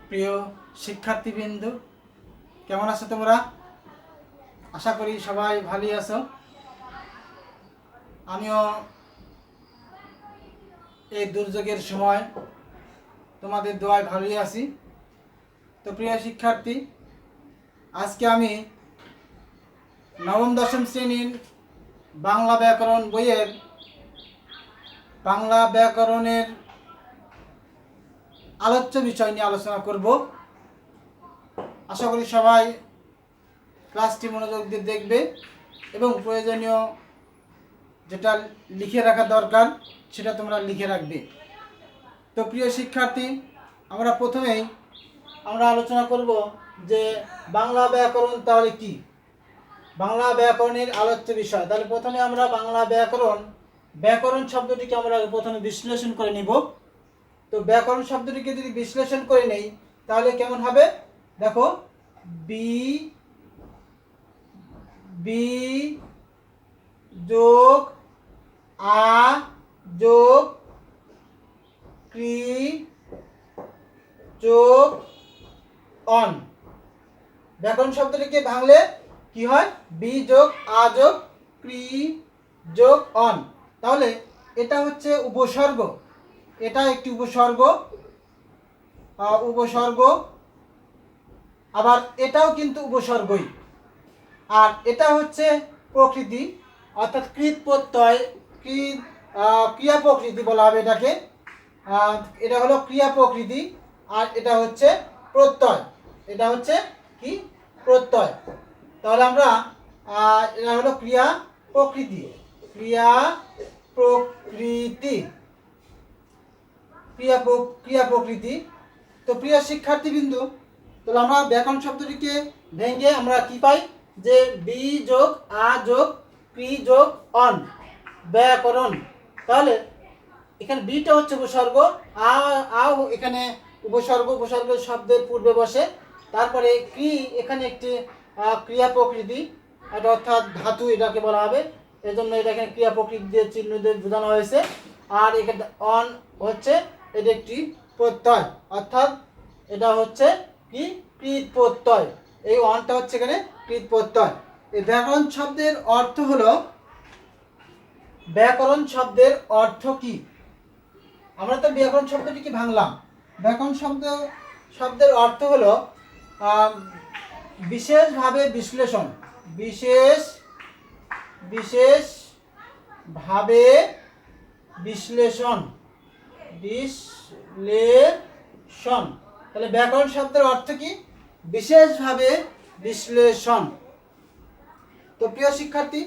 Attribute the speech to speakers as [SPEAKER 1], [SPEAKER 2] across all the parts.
[SPEAKER 1] প্রিয় শিক্ষার্থীবৃন্দ, কেমন আছো তোমরা? আশা করি সবাই ভালোই আছো। আমিও এই দুর্যোগের সময় তোমাদের দোয়ায় ভালোই আছি। তো প্রিয় শিক্ষার্থী, আজকে আমি নবম দশম শ্রেণীর বাংলা ব্যাকরণ বইয়ের বাংলা ব্যাকরণের আলোচ্য বিষয় নিয়ে আলোচনা করব। আশা করি সবাই ক্লাসটি মনোযোগ দিয়ে দেখবে এবং প্রয়োজনীয় যেটা লিখে রাখা দরকার সেটা তোমরা লিখে রাখবে। তো প্রিয় শিক্ষার্থী, আমরা প্রথমেই আলোচনা করব যে বাংলা ব্যাকরণ তাহলে কি, বাংলা ব্যাকরণের আলোচ্য বিষয়। তাহলে প্রথমে আমরা বাংলা ব্যাকরণ শব্দটিকে আমরা প্রথমে বিশ্লেষণ করে নিব। তো ব্যাকরণ শব্দটিকে যদি বিশ্লেষণ করে নেই তাহলে কেমন হবে দেখো, বি যোগ আ যোগ ক্রি যোগ অন। ব্যাকরণ শব্দটিকে ভাঙলে কি হয়? বি যোগ আ যোগ ক্রি যোগ অন। তাহলে এটা হচ্ছে উপসর্গ, এটা একটি উপসর্গ, আবার এটাও কিন্তু উপসর্গই। আর এটা হচ্ছে প্রকৃতি, অর্থাৎ কৃত প্রত্যয়, ক্রিয়া প্রকৃতি বলা হবে এটাকে। এটা হলো ক্রিয়া প্রকৃতি, আর এটা হচ্ছে প্রত্যয়, এটা হচ্ছে কি প্রত্যয়। তাহলে আমরা এটা হলো ক্রিয়া প্রকৃতি, ক্রিয়া প্রকৃতি। তো প্রিয় শিক্ষার্থীবৃন্দু, তাহলে আমরা ব্যাকরণ শব্দটিকে ভেঙে আমরা কি পাই? যে বি যোগ আ যোগ ক্রি যোগ অন, ব্যাকরণ। তাহলে এখানে বিটা হচ্ছে উপসর্গ, আ এখানে উপসর্গ শব্দের পূর্বে বসে। তারপরে ক্রি এখানে একটি ক্রিয়া প্রকৃতি, এটা অর্থাৎ ধাতু এটাকে বলা হবে, এজন্য এটা এখানে ক্রিয়া প্রকৃতি দিয়ে চিহ্ন দিয়ে বোঝানো হয়েছে। আর এখানে অন হচ্ছে এটা একটি প্রত্যয়, অর্থাৎ এটা হচ্ছে কি কৃত প্রত্যয়। এই অনটা হচ্ছে এখানে কৃত প্রত্যয়। এই ব্যাকরণ শব্দের অর্থ হলো, ব্যাকরণ শব্দের অর্থ কি? আমরা তো ব্যাকরণ শব্দটিকে ভাঙলাম। ব্যাকরণ শব্দের অর্থ হলো বিশেষভাবে বিশ্লেষণ, বিশেষভাবে বিশ্লেষণ। তাহলে ব্যাকরণ শব্দের অর্থ কি? বিশেষভাবে বিশ্লেষণ। তো প্রিয় শিক্ষার্থী,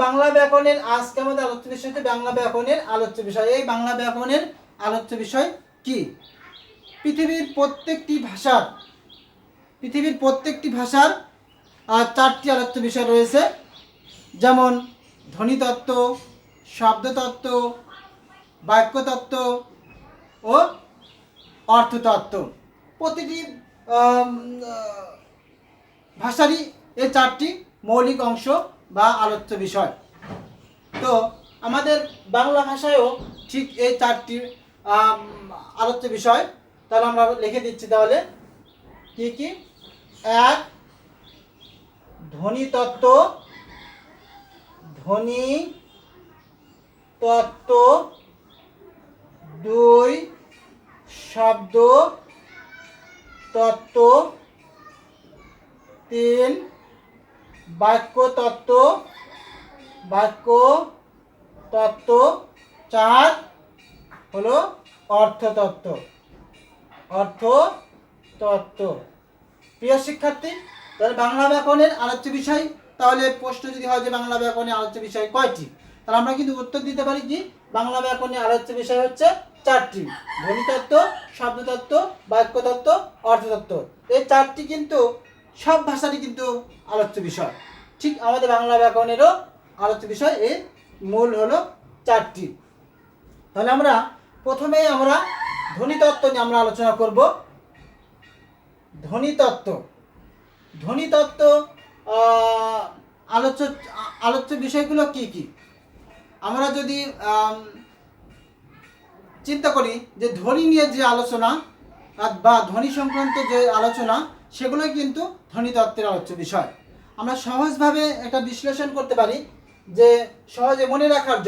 [SPEAKER 1] বাংলা ব্যাকরণের আজকে আমাদের আলোচ্য বিষয় হচ্ছে বাংলা ব্যাকরণের আলোচ্য বিষয়। এই বাংলা ব্যাকরণের আলোচ্য বিষয় কি? পৃথিবীর প্রত্যেকটি ভাষার চারটি আলোচ্য বিষয় রয়েছে, যেমন ধ্বনিতত্ত্ব, শব্দতত্ত্ব, বাক্যতত্ত্ব ও অর্থতত্ত্ব। প্রতিটি ভাষারই এই চারটি মৌলিক অংশ বা আলোচ্য বিষয়। তো আমাদের বাংলা ভাষায়ও ঠিক এই চারটি আলোচ্য বিষয়। তাহলে আমরা লিখে দিচ্ছি, তাহলে কি কি? 1 ধ্বনিতত্ত্ব, 2 শব্দতত্ত্ব, 3 বাক্যতত্ত্ব, 4 হলো অর্থতত্ত্ব। প্রিয় শিক্ষার্থী, তাহলে বাংলা ব্যাকরণের আলোচ্য বিষয়, তাহলে প্রশ্ন যদি হয় যে বাংলা ব্যাকরণের আলোচ্য বিষয় কয়টি, তাহলে আমরা কিন্তু উত্তর দিতে পারি কি বাংলা ব্যাকরণের আলোচ্য বিষয় হচ্ছে 4টি: ধ্বনিতত্ত্ব, শব্দতত্ত্ব, বাক্যতত্ত্ব, অর্থতত্ত্ব। এই 4টি কিন্তু সব ভাষারই কিন্তু আলোচ্য বিষয়। ঠিক আমাদের বাংলা ব্যাকরণেরও আলোচ্য বিষয় এই মূল হলো 4টি। তাহলে আমরা প্রথমেই ধ্বনিতত্ত্ব নিয়ে আমরা আলোচনা করব। ধ্বনিতত্ত্ব আলোচ্য বিষয়গুলো কি কি? আমরা যদি চিন্তা করি যে ধ্বনি নিয়ে যে আলোচনা বা ধ্বনি সংক্রান্ত যে আলোচনা সেগুলোই কিন্তু ধ্বনিতত্ত্বের আলোচ্য বিষয়। আমরা সহজভাবে একটা বিশ্লেষণ করতে পারি যে সহজে মনে রাখার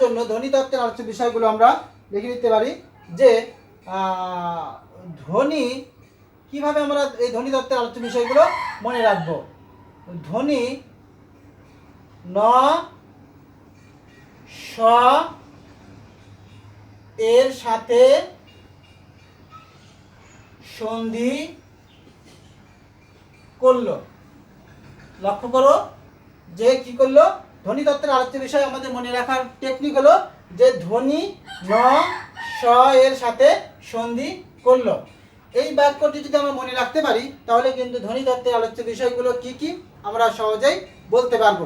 [SPEAKER 1] জন্য ধ্বনিতত্ত্বের আলোচ্য বিষয়গুলো আমরা লিখে নিতে পারি যে ধ্বনি কিভাবে আমরা এই ধ্বনিতত্ত্বের আলোচ্য বিষয়গুলো মনে রাখব। ধ্বনি ন স এর সাথে সন্ধি করলো। লক্ষ্য করো যে কি করলো, ধ্বনিতত্ত্বের আলোচ্য বিষয় আমাদের মনে রাখার টেকনিক হলো যে ধ্বনি ন স এর সাথে সন্ধি করলো। এই বাক্যটি যদি আমরা মনে রাখতে পারি তাহলে কিন্তু ধ্বনিতত্ত্বের আলোচ্য বিষয়গুলো কি কি আমরা সহজেই বলতে পারবো।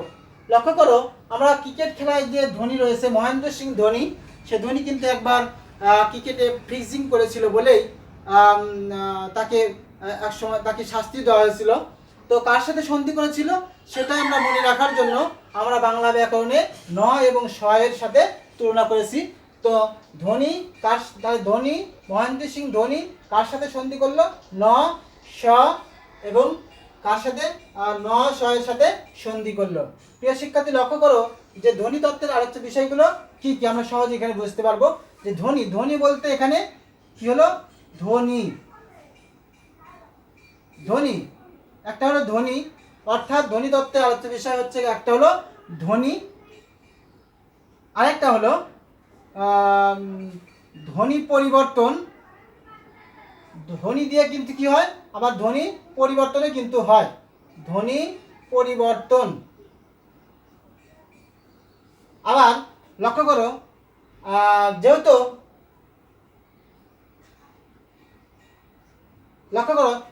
[SPEAKER 1] লক্ষ্য করো, আমরা ক্রিকেট খেলায় যে ধোনি রয়েছে, মহেন্দ্র সিং ধোনি, সে ধোনি কিন্তু একবার ক্রিকেটে ফিক্সিং করেছিল বলেই তাকে একসময় তাকে শাস্তি দেওয়া হয়েছিল। তো কার সাথে সন্ধি করেছিল সেটাই আমরা মনে রাখার জন্য আমরা বাংলা ব্যাকরণে ন এবং স এর সাথে তুলনা করেছি। তো ধোনি ধোনি মহেন্দ্র সিং ধোনি কার সাথে সন্ধি করলো, ন স এবং কার সাথে ন স এর সাথে সন্ধি করলো। প্রিয় শিক্ষার্থী, লক্ষ্য করো যে ধ্বনিতত্ত্বের আলোচ্য বিষয়গুলো কি কি আমরা সহজে এখানে বুঝতে পারবো। যে ধ্বনি বলতে এখানে কি হলো, ধ্বনি একটা হলো ধ্বনি, অর্থাৎ ধ্বনিতত্ত্বের আলোচ্য বিষয় হচ্ছে একটা হলো ধ্বনি, আরেকটা হলো ধ্বনি পরিবর্তন। ধ্বনি দিয়ে কিন্তু কি হয়, আবার ধ্বনি পরিবর্তনে কিন্তু হয়, ধ্বনি পরিবর্তন। আবার লক্ষ্য করো যেহেতু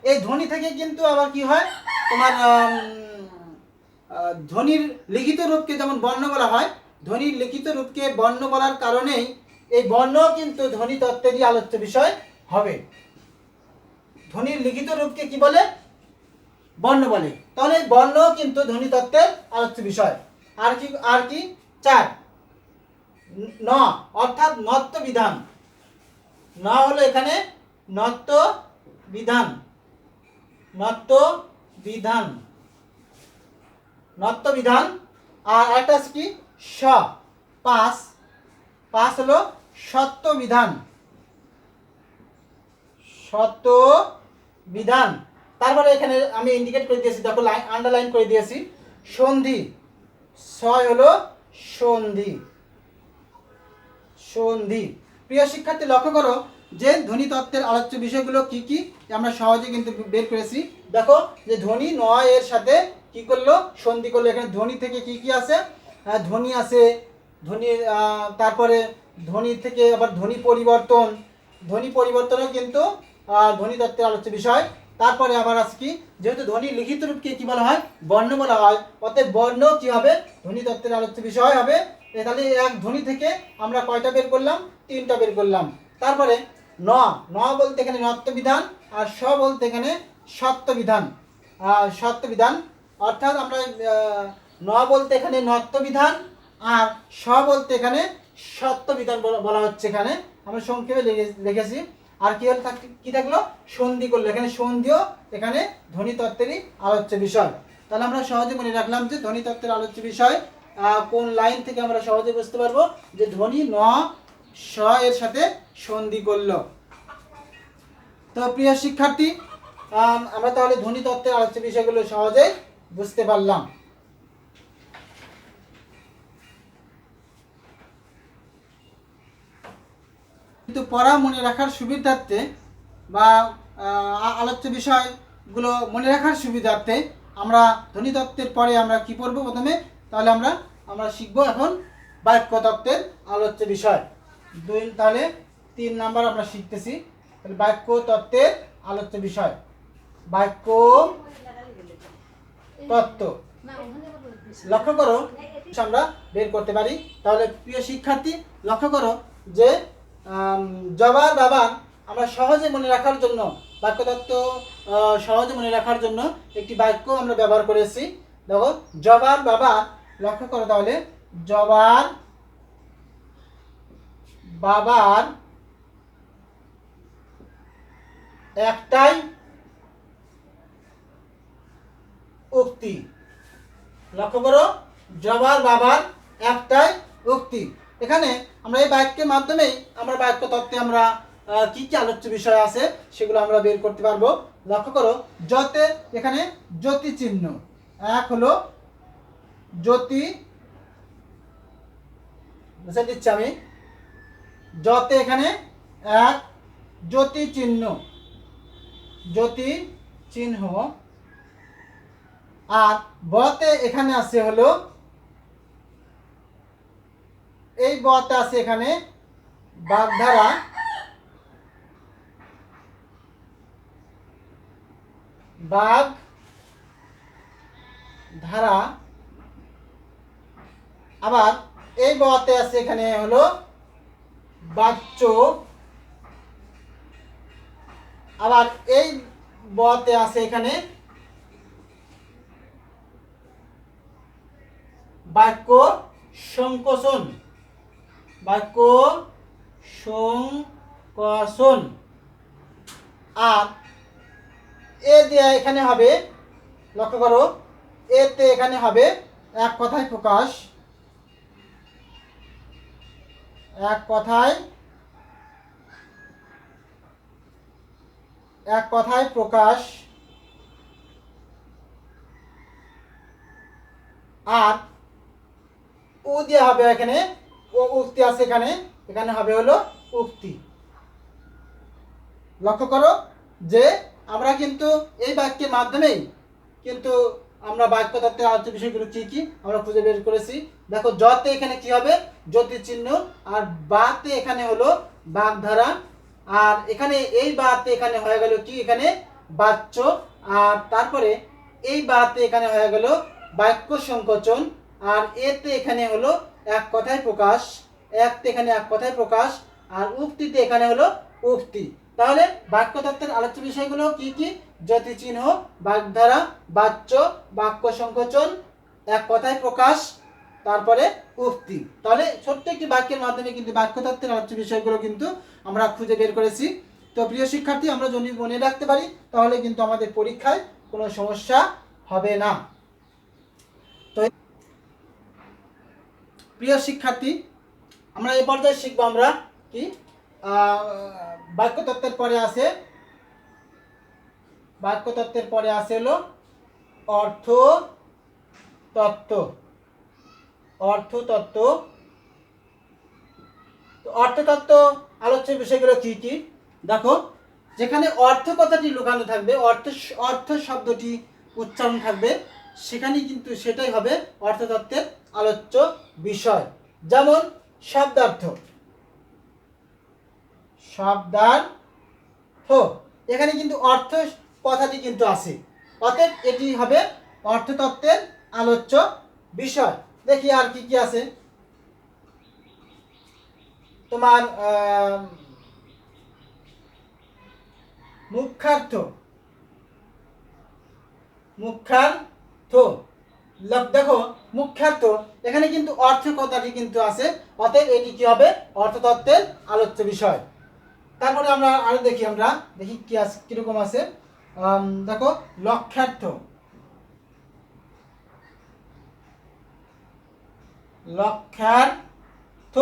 [SPEAKER 1] এই ধ্বনি থেকে কিন্তু আবার কি হয় তোমার ধ্বনির লিখিত রূপকে যেমন বর্ণ বলা হয়, ধ্বনির লিখিত রূপকে বর্ণ বলার কারণেই এই বর্ণ কিন্তু ধ্বনিতত্ত্বেরই আলোচ্য বিষয় হবে। ধ্বনির লিখিত রূপকে কি বলে, বর্ণ বলে। তাহলে এই বর্ণ কিন্তু ধ্বনিতত্ত্বের আলোচ্য বিষয়। আর কি 4 ন অর্থাৎ নত্ব বিধান। ন হলো এখানে নত্ব বিধান, আর একটা আছে কি স, 5 হলো সত্য বিধান। তারপরে এখানে আমি ইন্ডিকেট করে দিয়েছি, দেখো আন্ডারলাইন করে দিয়েছি সন্ধি, 6 হলো সন্ধি। প্রিয় শিক্ষার্থী, লক্ষ্য করো যে ধ্বনিতত্ত্বের আলোচ্য বিষয়গুলো কি কি আমরা সহজে কিন্তু বের করেছি। দেখো যে ধ্বনি ন এর সাথে কি করলো, সন্ধি করলো। এখানে ধ্বনি থেকে কি কি আছে, ধ্বনি আছে, তারপরে ধ্বনি থেকে আবার ধ্বনি পরিবর্তনও কিন্তু ধ্বনিতত্ত্বের আলোচ্য বিষয়। তারপরে আবার আছে কি, যেহেতু ধ্বনির লিখিত রূপকে কি বলা হয়, বর্ণ বলা হয়, অতএব বর্ণ কি হবে, ধ্বনিতত্ত্বের আলোচ্য বিষয় হবে। তাহলে এক ধ্বনি থেকে আমরা কয়টা বের করলাম, 3টা বের করলাম। তারপরে ন বলতে এখানে নত্ব বিধান, আর স বলতে এখানে সত্য বিধান। অর্থাৎ আমরা ন বলতে এখানে নত্ব বিধান, আর স বলতে এখানে সত্য বিধান বলা হচ্ছে। এখানে আমরা সংক্ষেপে লিখেছি। আর কি থাকলো, সন্ধি করলো। এখানে সন্ধিও এখানে ধ্বনিতত্ত্বেরই আলোচ্য বিষয়। তাহলে আমরা সহজে মনে রাখলাম যে ধ্বনিতত্ত্বের আলোচ্য বিষয় কোন লাইন থেকে আমরা সহজে বুঝতে পারবো যে ধ্বনি ন স এর সাথে সন্ধি করলো। তো প্রিয় শিক্ষার্থী, আমরা তাহলে ধ্বনিতত্ত্বের আলোচ্য বিষয়গুলো সহজেই বুঝতে পারলাম। কিন্তু পড়া মনে রাখার সুবিধার্থে বা আলোচ্য বিষয়গুলো মনে রাখার সুবিধার্থে আমরা ধ্বনিতত্ত্বের পরে আমরা কি পড়বো প্রথমে, তাহলে আমরা শিখবো এখন বাক্যতত্ত্বের আলোচ্য বিষয়। তাহলে 3 নাম্বার আমরা শিখতেছি। তাহলে বাক্যতত্ত্বের আলোচ্য বিষয়, বাক্য তত্ত্ব। লক্ষ্য করো আমরা বের করতে পারি। তাহলে প্রিয় শিক্ষার্থী, লক্ষ্য করো যে জবার বাবার আমরা সহজে মনে রাখার জন্য, বাক্যতত্ত্ব সহজে মনে রাখার জন্য একটি বাক্য আমরা ব্যবহার করেছি। দেখো জবার বাবা, লক্ষ্য করো তাহলে জবার বাবার একটাই উক্তি। লক্ষ্য করো, জবার বাবার একটাই উক্তি। এখানে আমরা এই বাক্যের মাধ্যমেই আমরা বাক্য তত্ত্বে আমরা কি কি আলোচ্য বিষয় আছে সেগুলো আমরা বের করতে পারবো। লক্ষ্য করো, যতে এখানে জ্যোতি চিহ্ন, এক হলো জ্যোতি, বুঝে দিচ্ছি আমি, যতে এখানে এক জ্যোতি চিহ্ন, জ্যোতি চিহ্ন, আর বতে এখানে আছে হলো, এই বতে আছে এখানে বাগধারা, বাঘ ধারা, আবার এই বতে আছে এখানে হলো বাচ্য, আবার এই বতে আছে এখানে বাক্য সংকোচন, বাক্য সংকোচন, আর এ দেয়া এখানে হবে, লক্ষ্য করো, এতে এখানে হবে এক কথায় প্রকাশ, এক কথায়, এক কথায় প্রকাশ, আর উ দেওয়া হবে এখানে, ও উক্তি আছে এখানে, এখানে হবে হলো উক্তি। লক্ষ্য করো যে আমরা কিন্তু এই বাক্যের মাধ্যমেই কিন্তু আমরা বাক্য তত্ত্বের আলোচ্য বিষয়গুলো কি কি আমরা খুঁজে বের করেছি। দেখো, যতে এখানে কি হবে জ্যোতি চিহ্ন, আর বাতে এখানে হলো বাগধারা, আর এখানে এই বাতে এখানে হয়ে গেল কি এখানে বাচ্য, আর তারপরে এই বাতে এখানে হয়ে গেল বাক্য সংকোচন, আর এতে এখানে হলো এক কথায় প্রকাশ, একতে এখানে এক কথায় প্রকাশ, আর উক্তিতে এখানে হলো উক্তি। তাহলে বাক্য তত্ত্বের আলোচ্য বিষয়গুলো কি কি? জ্যোতি চিহ্ন, বাগধারা, বাচ্য, বাক্য সংকোচন, এক কথায় প্রকাশ, তারপরে উক্তি। তাহলে ছোট্ট একটি বাক্যের মাধ্যমে কিন্তু বাক্য তত্ত্বের আলোচ্য বিষয়গুলো কিন্তু আমরা খুঁজে বের করেছি। তো প্রিয় শিক্ষার্থী, আমরা যদি মনে রাখতে পারি তাহলে কিন্তু আমাদের পরীক্ষায় কোনো সমস্যা হবে না। তো প্রিয় শিক্ষার্থী, আমরা এই পর্যায়ে শিখবো আমরা কি বাক্য তত্ত্বের পরে আছে, বাক্য তত্ত্বের পরে আছে হলো অর্থ তত্ত্ব, অর্থ তত্ত্ব। অর্থ তত্ত্ব আলোচ্য বিষয়গুলো কি কি? দেখো, যেখানে অর্থ কথাটি লুকানো থাকবে, অর্থ শব্দটি উচ্চারণ থাকবে, সেখানেই কিন্তু সেটাই হবে অর্থতত্ত্বের আলোচ্য বিষয়। যেমন শব্দার্থ, শব্দার্থ এখানে কিন্তু অর্থ কথাটি কিন্তু আছে, অতএব এটি হবে অর্থতত্ত্বের আলোচ্য বিষয়। দেখি আর কি কি আছে। তোমার মুখ্যার্থ, মুখ্যার্থ, দেখো মুখ্যার্থ এখানে কিন্তু অর্থ কথাটি কিন্তু আছে, অতএব এটি কি হবে অর্থতত্ত্বের আলোচ্য বিষয়। তারপরে আমরা আরো দেখি, আমরা দেখি কি আছে, কিরকম আছে। দেখো লক্ষ্যার্থ, লক্ষ্যার্থ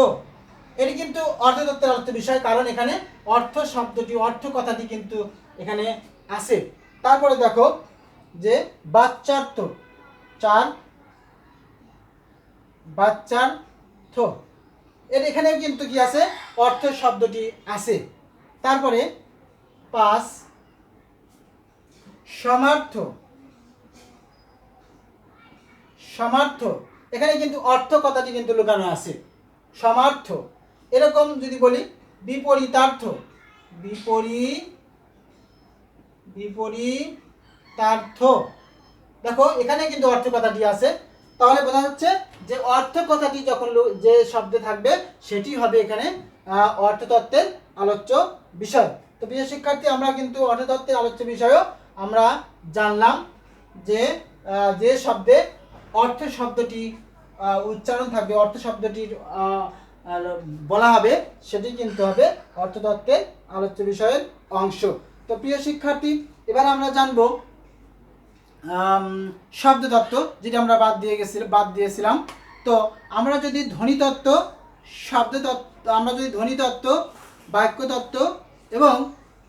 [SPEAKER 1] এটি কিন্তু অর্থতত্ত্বের আলোচ্য বিষয়, কারণ এখানে অর্থ শব্দটি, অর্থ কথাটি কিন্তু এখানে আছে। তারপরে দেখো যে বাচ্চার্থ, বাচ্চার্থ এর এখানে কিন্তু কি আছে অর্থ শব্দটি আছে। তারপরে 5 সমার্থ, সমার্থ এখানে কিন্তু অর্থ কথাটি কিন্তু লুকানো আছে, সমার্থ। এরকম যদি বলি বিপরীতার্থ, বিপরীতার্থ দেখো এখানে কিন্তু অর্থ কথাটি আছে, তাহলে বোঝা যাচ্ছে যে অর্থ কথাটি যখন যে শব্দে থাকবে সেটি হবে এখানে অর্থতত্ত্বের আলোচ্য বিষয়। তো প্রিয় শিক্ষার্থী, আমরা কিন্তু অর্থতত্ত্বের আলোচ্য বিষয়ও আমরা জানলাম যে যে শব্দে অর্থ শব্দটি উচ্চারণ থাকবে, অর্থ শব্দটির বলা হবে সেটি কিন্তু হবে অর্থতত্ত্বের আলোচ্য বিষয়ের অংশ। তো প্রিয় শিক্ষার্থী, এবার আমরা জানব শব্দতত্ত্ব, যেটা আমরা বাদ দিয়েছিলাম। তো আমরা যদি ধ্বনিতত্ত্ব, শব্দতত্ত্ব, আমরা যদি ধ্বনিতত্ত্ব, বাক্যতত্ত্ব এবং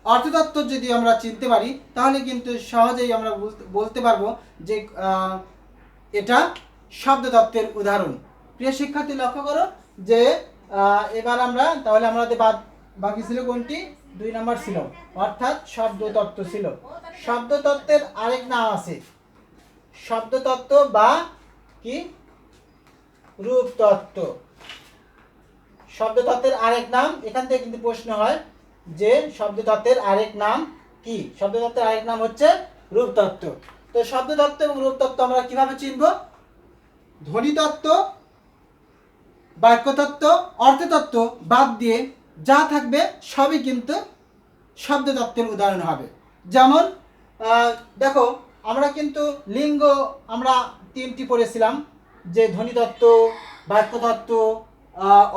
[SPEAKER 1] অর্থতত্ত্ব যদি আমরা চিনতে পারি, তাহলে কিন্তু সহজেই আমরা বলতে পারবো যে এটা শব্দতত্ত্বের উদাহরণ। প্রিয় শিক্ষার্থী, লক্ষ্য করো যে এবার আমরা তাহলে আমাদের বাকি ছিল কোনটি? 2 নম্বর ছিল, অর্থাৎ শব্দতত্ত্ব ছিল। শব্দতত্ত্বের আরেক নাম আছে শব্দতত্ত্ব বা কি রূপতত্ত্ব। শব্দতত্ত্বের আরেক নাম, এখান থেকে কিন্তু প্রশ্ন হয় যে শব্দতত্ত্বের আরেক নাম কি? শব্দতত্ত্বের আরেক নাম হচ্ছে রূপতত্ত্ব। তো শব্দতত্ত্ব এবং রূপতত্ত্ব আমরা কিভাবে চিনব? ধ্বনিতত্ত্ব, বাক্যতত্ত্ব, অর্থতত্ত্ব বাদ দিয়ে যা থাকবে সবই কিন্তু শব্দতত্ত্বের উদাহরণ হবে। যেমন দেখো, আমরা কিন্তু লিঙ্গ আমরা 3টি পড়েছিলাম, যে ধ্বনিতত্ত্ব, বাক্যতত্ত্ব,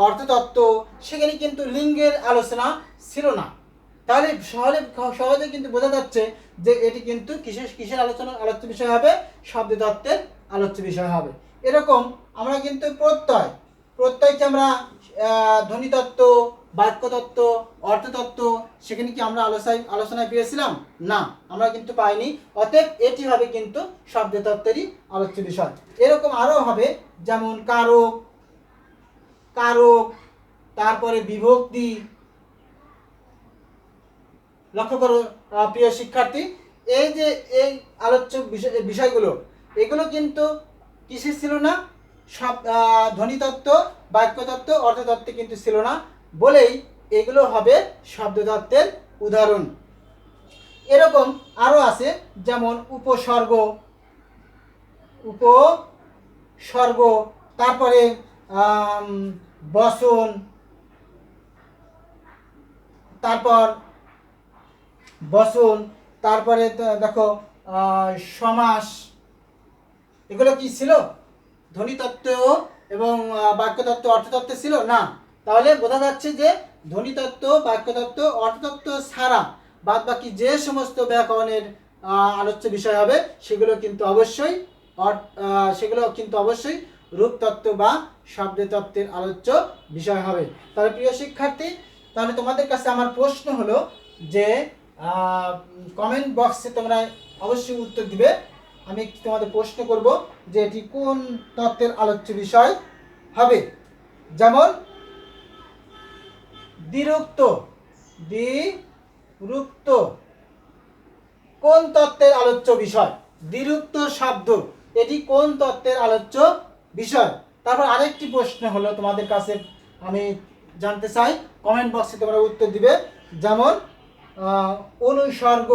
[SPEAKER 1] অর্থতত্ত্ব, সেখানে কিন্তু লিঙ্গের আলোচনা ছিল না। তাহলে সহজে কিন্তু বোঝা যাচ্ছে যে এটি কিন্তু কিসের আলোচ্য বিষয় হবে? শব্দতত্ত্বের আলোচ্য বিষয় হবে। এরকম আমরা কিন্তু প্রত্যয়কে আমরা ধ্বনিতত্ত্ব, বাক্যতত্ত্ব, অর্থতত্ত্ব সেখানে কি আমরা আলোচনায় পেয়েছিলাম? না, আমরা কিন্তু পাইনি। অতএব এটি হবে কিন্তু শব্দতত্ত্বেরই আলোচ্য বিষয়। এরকম আরও হবে, যেমন কারক, তারপরে বিভক্তি। লক্ষ্য করো প্রিয় শিক্ষার্থী, এই যে এই আলোচ্য বিষয়গুলো, এগুলো কিন্তু কিসের ছিল না? ধ্বনিতত্ত্ব, বাক্যতত্ত্ব, অর্থতত্ত্ব কিন্তু ছিল না, বলেই এগুলো হবে শব্দতত্ত্বের উদাহরণ। এরকম আরও আছে, যেমন উপসর্গ, তারপরে বচন, তারপরে দেখো সমাস। এগুলো কি ছিল? ধ্বনিতত্ত্ব এবং বাক্যতত্ত্ব, অর্থতত্ত্ব ছিল না। তাহলে বোঝা যাচ্ছে যে ধ্বনিতত্ত্ব, বাক্যতত্ত্ব, অর্থতত্ত্ব ছাড়া বাদ বাকি যে সমস্ত ব্যাকরণের আলোচ্য বিষয় হবে সেগুলো কিন্তু অবশ্যই রূপতত্ত্ব বা শব্দতত্ত্বের আলোচ্য বিষয় হবে। তাহলে প্রিয় শিক্ষার্থী, তাহলে তোমাদের কাছে আমার প্রশ্ন হলো যে কমেন্ট বক্সে তোমরা অবশ্যই উত্তর দিবে। আমি তোমাদের প্রশ্ন করব যে এটি কোন তত্ত্বের আলোচ্য বিষয় হবে। যেমন দ্বিরুক্ত কোন তত্ত্বের আলোচ্য বিষয়? দ্বিরুক্ত শব্দ, এটি কোন তত্ত্বের আলোচ্য বিষয়? তারপর আরেকটি প্রশ্ন হলো তোমাদের কাছে আমি জানতে চাই, কমেন্ট বক্সে তোমরা উত্তর দিবে। যেমন অনুসর্গ,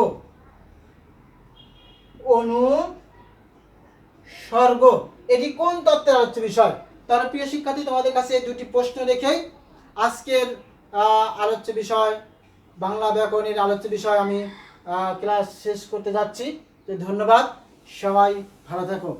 [SPEAKER 1] এটি কোন তত্ত্বের আলোচ্য বিষয়? তাহলে প্রিয় শিক্ষার্থী, তোমাদের কাছে এই দুটি প্রশ্ন রেখেই আজকের আলোচ্য বিষয়, বাংলা ব্যাকরণের আলোচ্য বিষয় আমি ক্লাস শেষ করতে যাচ্ছি। ধন্যবাদ, সবাই ভালো থাকো।